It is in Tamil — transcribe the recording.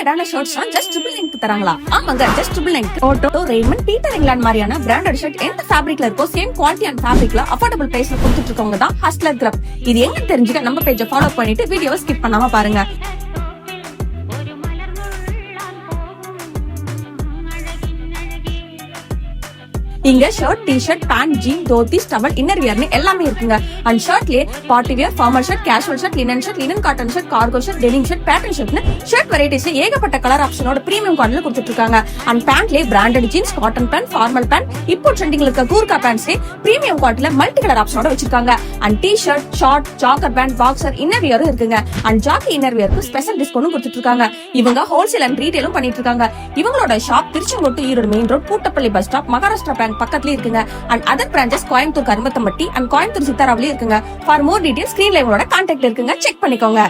பிராண்டடான ஷர்ட்ஸ் ஜஸ்ட் ட்ரிபிள் நைன்க்கு தராங்களா? ஆமாங்க, ஜஸ்ட் ட்ரிபிள் நைன்க்கு. ஓட்டோ, ரேமண்ட், பீட்டர் இங்கிலாந்து மாதிரியான பிராண்டட் ஷர்ட் எந்த ஃபேப்ரிக்ல இருக்கோ சேம் குவாலிட்டி அண்ட் ஃபேப்ரிக்ல அஃபோர்டபிள் பிரைஸ்ல கொடுத்துட்டு இருக்கவங்க தான் ஹஸ்லர் கிளப். இது எங்க தெரிஞ்சுக்க நம்ம பேஜை ஃபாலோ பண்ணிட்டு வீடியோவை ஸ்கிப் பண்ணாம பாருங்க. இங்க shirt, t-shirt, pant, jean, dhoti, towel, inner வியர்னு எல்லாமே இருக்குங்க. அண்ட் ஷர்ட்லயே party wear, formal shirt, casual shirt, linen cotton shirt, cargo shirt, denim shirt, pattern ஷர்ட்னு ஷர்ட் வெரைட்டிஸ்ல ஏகப்பட்ட கலர் ஆப்ஷனோட பிரீமியம் குவாலிட்டில கொடுத்துட்டு இருக்காங்க. அண்ட் பேண்ட்லயே branded jeans, cotton pant, formal pant, இப்போ ட்ரெண்டிங்ல இருக்க கூர்கா பேண்ட்ஸ்லயே பிரீமியம் குவாலிட்டில மல்டி கலர் ஆப்ஷனோட வச்சிருக்காங்க. And t-shirt, short, jogger pant, boxer, inner வியரும் இருக்குங்க. அண்ட் ஜாக்கி இன்னர் வியருக்கு ஸ்பெஷல் டிஸ்கவுண்டும் கொடுத்துட்டு இருக்காங்க. இவங்க ஹோல்சேல் அண்ட் ரீட்டைலும் பண்ணிட்டு இருக்காங்க. இவங்களோட ஷாப் திருச்செங்கோட்டு, Erode main road, Pootapalli bus stop, Maharashtra bank பக்கத்துலயே இருக்குங்க. And other branches Coimbatore Karumathampatti and Coimbatore சித்தாராவிலே இருக்குங்க. For more details screenல இவங்களோட கான்டாக்ட் இருக்குங்க, செக் பண்ணிக்கோங்க.